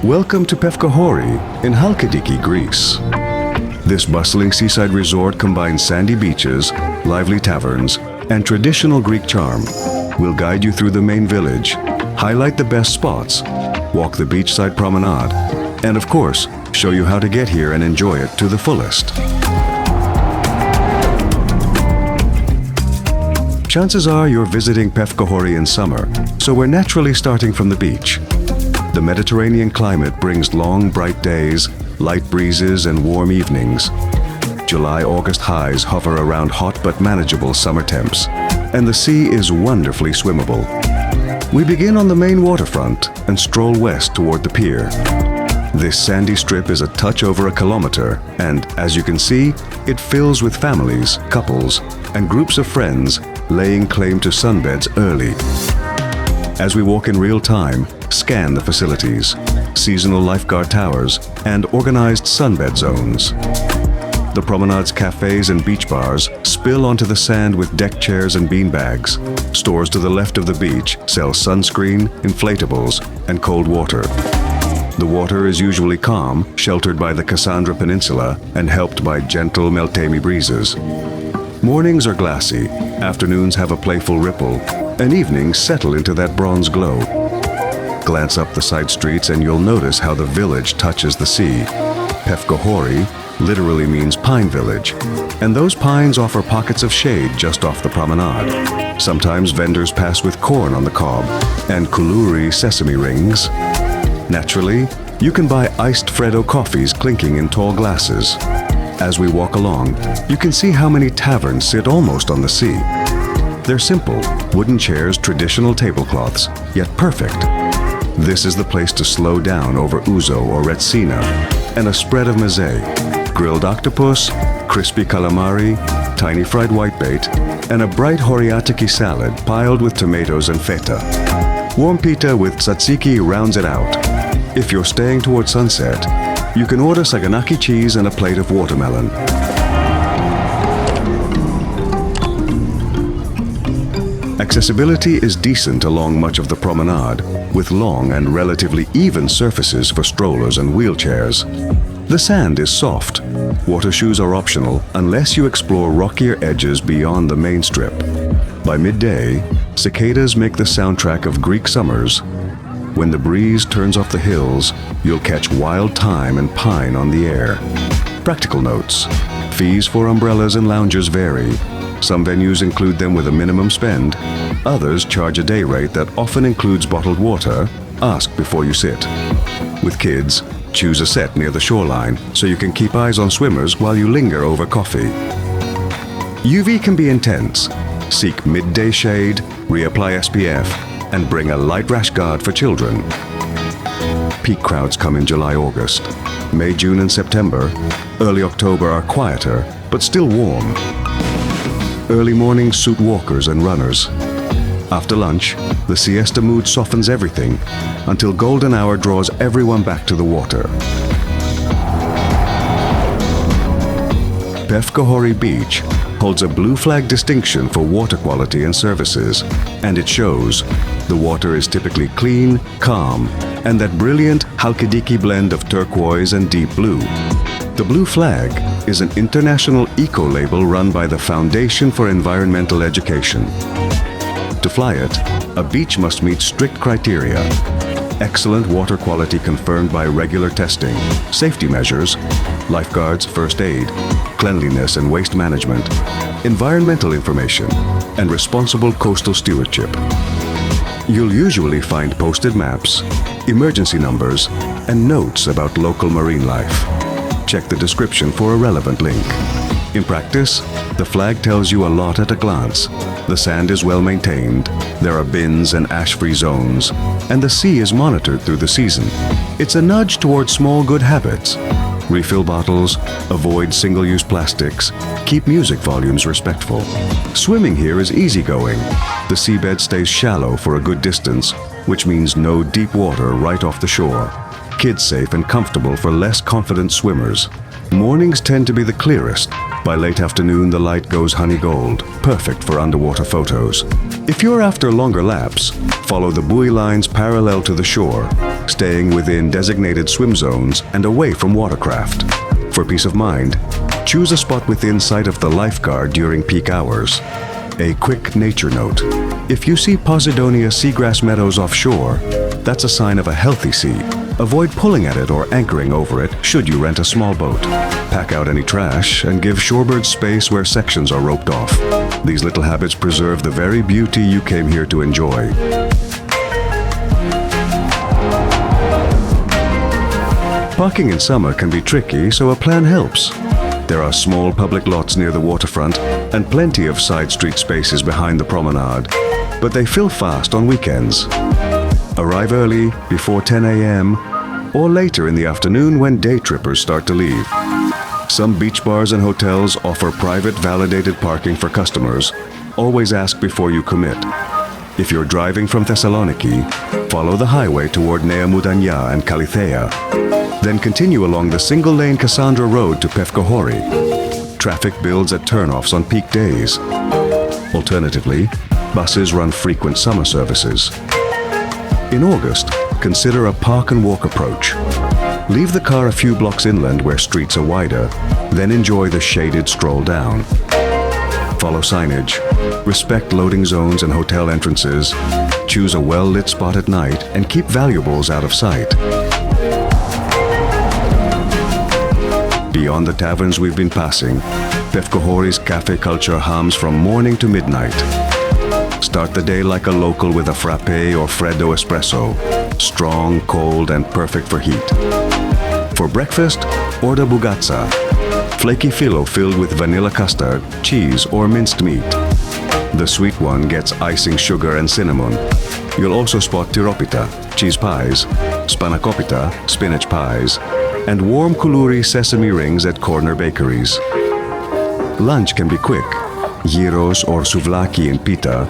Welcome to Pefkochori in Halkidiki, Greece. This bustling seaside resort combines sandy beaches, lively taverns, and traditional Greek charm. We'll guide you through the main village, highlight the best spots, walk the beachside promenade, and of course, show you how to get here and enjoy it to the fullest. Chances are you're visiting Pefkochori in summer, so we're naturally starting from the beach. The Mediterranean climate brings long, bright days, light breezes, and warm evenings. July-August highs hover around hot but manageable summer temps, and the sea is wonderfully swimmable. We begin on the main waterfront and stroll west toward the pier. This sandy strip is a touch over a kilometer, and as you can see, it fills with families, couples, and groups of friends laying claim to sunbeds early. As we walk in real time, scan the facilities, seasonal lifeguard towers, and organized sunbed zones. The promenade's cafés and beach bars spill onto the sand with deck chairs and beanbags. Stores to the left of the beach sell sunscreen, inflatables, and cold water. The water is usually calm, sheltered by the Cassandra Peninsula, and helped by gentle Meltemi breezes. Mornings are glassy, afternoons have a playful ripple, and evenings settle into that bronze glow. Glance up the side streets and you'll notice how the village touches the sea. Pefkochori literally means pine village, and those pines offer pockets of shade just off the promenade. Sometimes vendors pass with corn on the cob and kuluri sesame rings. Naturally, you can buy iced Freddo coffees clinking in tall glasses. As we walk along, you can see how many taverns sit almost on the sea. They're simple, wooden chairs, traditional tablecloths, yet perfect. This is the place to slow down over ouzo or retsina and a spread of meze, grilled octopus, crispy calamari, tiny fried whitebait, and a bright horiatiki salad piled with tomatoes and feta. Warm pita with tzatziki rounds it out. If you're staying toward sunset, you can order saganaki cheese and a plate of watermelon. Accessibility is decent along much of the promenade, with long and relatively even surfaces for strollers and wheelchairs. The sand is soft. Water shoes are optional unless you explore rockier edges beyond the main strip. By midday, cicadas make the soundtrack of Greek summers. When the breeze turns off the hills, you'll catch wild thyme and pine on the air. Practical notes. Fees for umbrellas and loungers vary. Some venues include them with a minimum spend. Others charge a day rate that often includes bottled water. Ask before you sit. With kids, choose a set near the shoreline so you can keep eyes on swimmers while you linger over coffee. UV can be intense. Seek midday shade, reapply SPF, and bring a light rash guard for children. Peak crowds come in July-August. May, June, and September. Early October are quieter, but still warm. Early mornings suit walkers and runners. After lunch, the siesta mood softens everything until golden hour draws everyone back to the water. Pefkochori Beach holds a blue flag distinction for water quality and services, and it shows. The water is typically clean, calm, and that brilliant Halkidiki blend of turquoise and deep blue. The Blue Flag is an international eco-label run by the Foundation for Environmental Education. To fly it, a beach must meet strict criteria. Excellent water quality confirmed by regular testing, safety measures, lifeguards, first aid, cleanliness and waste management, environmental information, and responsible coastal stewardship. You'll usually find posted maps, emergency numbers, and notes about local marine life. Check the description for a relevant link. In practice, the flag tells you a lot at a glance. The sand is well maintained, there are bins and ash-free zones, and the sea is monitored through the season. It's a nudge toward small good habits. Refill bottles, avoid single-use plastics, keep music volumes respectful. Swimming here is easygoing. The seabed stays shallow for a good distance, which means no deep water right off the shore. Kids safe and comfortable for less confident swimmers. Mornings tend to be the clearest. By late afternoon, the light goes honey gold, perfect for underwater photos. If you're after longer laps, follow the buoy lines parallel to the shore. staying within designated swim zones and away from watercraft. For peace of mind, choose a spot within sight of the lifeguard during peak hours. A quick nature note: if you see Posidonia seagrass meadows offshore, that's a sign of a healthy sea. Avoid pulling at it or anchoring over it should you rent a small boat. Pack out any trash and give shorebirds space where sections are roped off. These little habits preserve the very beauty you came here to enjoy. Parking in summer can be tricky, so a plan helps. There are small public lots near the waterfront and plenty of side street spaces behind the promenade, but they fill fast on weekends. Arrive early, before 10 a.m., or later in the afternoon when day trippers start to leave. Some beach bars and hotels offer private validated parking for customers. Always ask before you commit. If you're driving from Thessaloniki, follow the highway toward Nea Moudania and Kallithea. Then continue along the single-lane Cassandra Road to Pefkochori. Traffic builds at turnoffs on peak days. Alternatively, buses run frequent summer services. In August, consider a park and walk approach. Leave the car a few blocks inland where streets are wider, then enjoy the shaded stroll down. Follow signage, respect loading zones and hotel entrances, choose a well-lit spot at night, and keep valuables out of sight. Beyond the taverns we've been passing, Pefkochori's cafe culture hums from morning to midnight. Start the day like a local with a frappe or freddo espresso, strong, cold, and perfect for heat. For breakfast, order bugatsa, flaky filo filled with vanilla custard, cheese, or minced meat. The sweet one gets icing sugar and cinnamon. You'll also spot tiropita, cheese pies, spanakopita, spinach pies, and warm kuluri sesame rings at corner bakeries. Lunch can be quick, gyros or souvlaki in pita,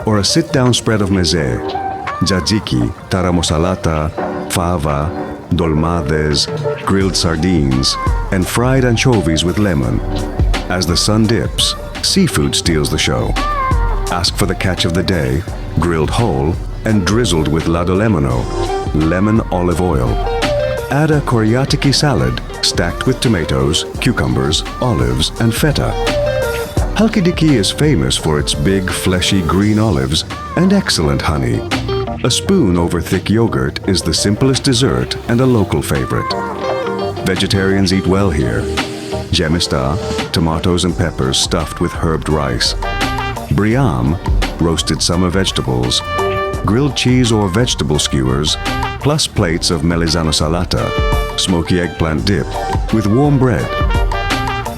or a sit-down spread of meze, tzatziki, taramosalata, fava, dolmades, grilled sardines, and fried anchovies with lemon. As the sun dips, seafood steals the show. Ask for the catch of the day, grilled whole and drizzled with ladolemano, lemon olive oil. Add a Chalkidiki salad stacked with tomatoes, cucumbers, olives, and feta. Halkidiki is famous for its big, fleshy green olives and excellent honey. A spoon over thick yogurt is the simplest dessert and a local favorite. Vegetarians eat well here. Gemista, tomatoes and peppers stuffed with herbed rice. Briam, roasted summer vegetables. Grilled cheese or vegetable skewers, plus plates of melizano salata, smoky eggplant dip, with warm bread.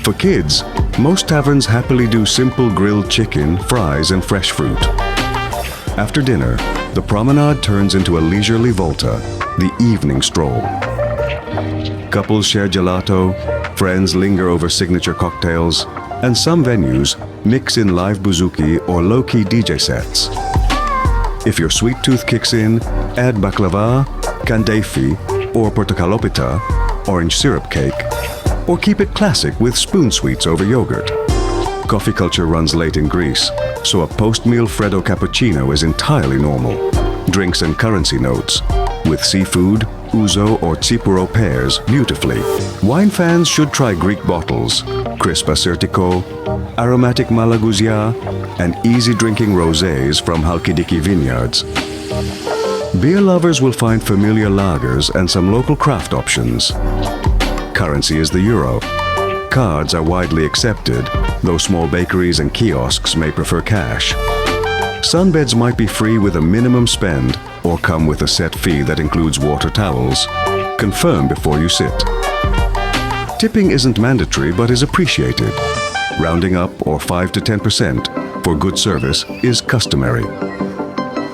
For kids, most taverns happily do simple grilled chicken, fries, and fresh fruit. After dinner, the promenade turns into a leisurely volta, the evening stroll. Couples share gelato, friends linger over signature cocktails, and some venues mix in live bouzouki or low-key DJ sets. If your sweet tooth kicks in, add baklava, kandeifi, or portokalopita, orange syrup cake, or keep it classic with spoon sweets over yogurt. Coffee culture runs late in Greece, so a post-meal freddo cappuccino is entirely normal. Drinks and currency notes, with seafood, ouzo or tsipuro pairs beautifully. Wine fans should try Greek bottles, crisp Assyrtiko, aromatic Malagousia, and easy-drinking rosés from Halkidiki vineyards. Beer lovers will find familiar lagers and some local craft options. Currency is the euro. Cards are widely accepted, though small bakeries and kiosks may prefer cash. Sunbeds might be free with a minimum spend or come with a set fee that includes water towels. Confirm before you sit. Tipping isn't mandatory but is appreciated. Rounding up or 5 to 10% for good service is customary.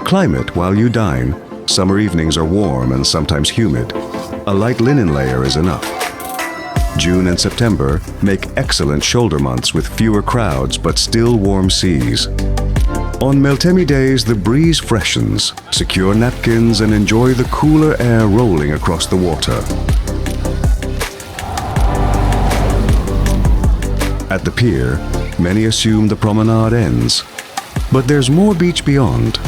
Climate while you dine. Summer evenings are warm and sometimes humid. A light linen layer is enough. June and September make excellent shoulder months with fewer crowds but still warm seas. On Meltemi days, the breeze freshens. Secure napkins and enjoy the cooler air rolling across the water. At the pier, many assume the promenade ends. But there's more beach beyond.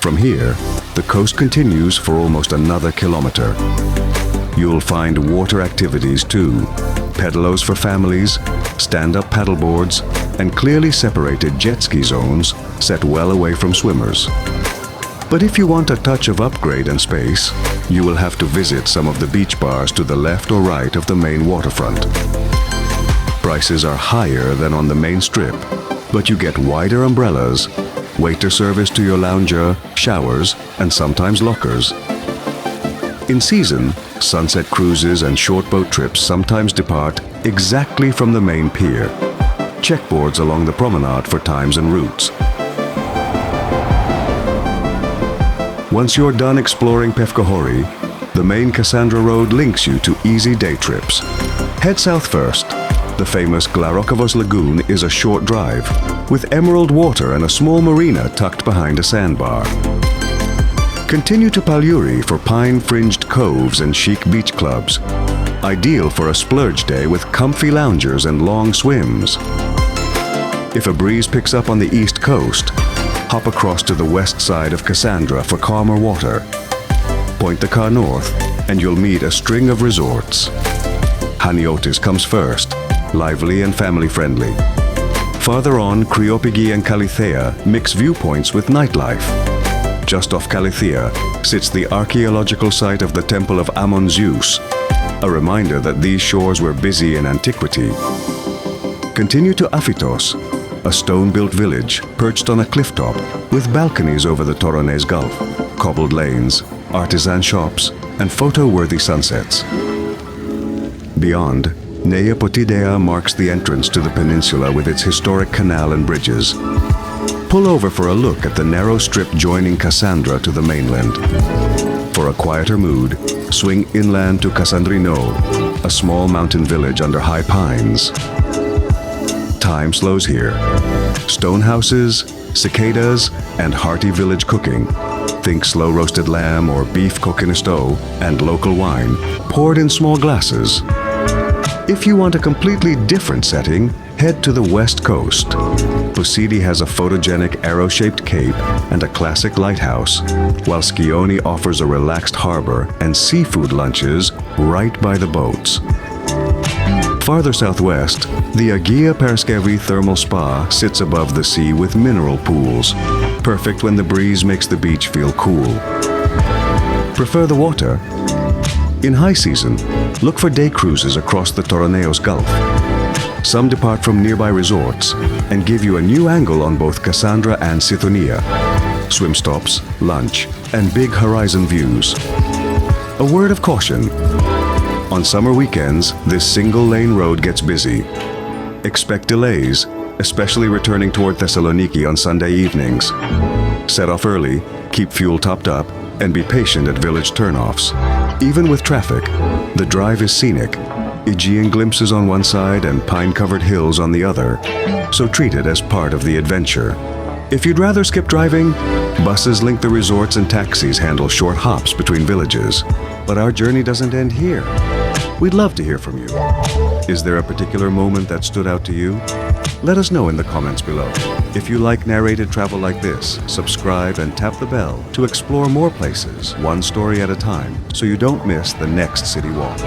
From here, the coast continues for almost another kilometer. You'll find water activities too. Pedalos for families, stand-up paddleboards, and clearly separated jet ski zones set well away from swimmers. But if you want a touch of upgrade and space, you will have to visit some of the beach bars to the left or right of the main waterfront. Prices are higher than on the main strip, but you get wider umbrellas, waiter service to your lounger, showers, and sometimes lockers. In season, sunset cruises and short boat trips sometimes depart exactly from the main pier. Checkboards along the promenade for times and routes. Once you're done exploring Pefkochori, the main Cassandra Road links you to easy day trips. Head south first. The famous Glarokovos Lagoon is a short drive, with emerald water and a small marina tucked behind a sandbar. Continue to Paliuri for pine-fringed coves and chic beach clubs, ideal for a splurge day with comfy loungers and long swims. If a breeze picks up on the east coast, hop across to the west side of Cassandra for calmer water. Point the car north and you'll meet a string of resorts. Haniotis comes first, lively and family-friendly. Farther on, Chalkidiki and Kalithea mix viewpoints with nightlife. Just off Kalithea sits the archaeological site of the Temple of Ammon Zeus, a reminder that these shores were busy in antiquity. Continue to Aphitos, a stone-built village perched on a cliff top with balconies over the Toronese Gulf, cobbled lanes, artisan shops, and photo-worthy sunsets. Beyond, Nea Potidea marks the entrance to the peninsula with its historic canal and bridges. Pull over for a look at the narrow strip joining Cassandra to the mainland. For a quieter mood, swing inland to Cassandrino, a small mountain village under high pines. Time slows here. Stone houses, cicadas, and hearty village cooking. Think slow-roasted lamb or beef cooked in a stove, and local wine, poured in small glasses. If you want a completely different setting, head to the west coast. Posidi has a photogenic arrow-shaped cape and a classic lighthouse, while Skioni offers a relaxed harbor and seafood lunches right by the boats. Farther southwest, the Agia Perskevi Thermal Spa sits above the sea with mineral pools, perfect when the breeze makes the beach feel cool. Prefer the water? In high season, look for day cruises across the Toroneios Gulf. Some depart from nearby resorts and give you a new angle on both Cassandra and Sithonia. Swim stops, lunch, and big horizon views. A word of caution. On summer weekends, this single-lane road gets busy. Expect delays, especially returning toward Thessaloniki on Sunday evenings. Set off early, keep fuel topped up, and be patient at village turnoffs. Even with traffic, the drive is scenic. Aegean glimpses on one side and pine-covered hills on the other, so treat it as part of the adventure. If you'd rather skip driving, buses link the resorts and taxis handle short hops between villages. But our journey doesn't end here. We'd love to hear from you. Is there a particular moment that stood out to you? Let us know in the comments below. If you like narrated travel like this, subscribe and tap the bell to explore more places, one story at a time, so you don't miss the next city walk.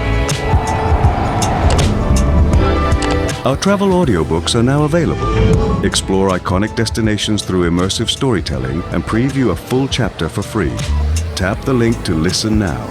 Our travel audiobooks are now available. Explore iconic destinations through immersive storytelling and preview a full chapter for free. Tap the link to listen now.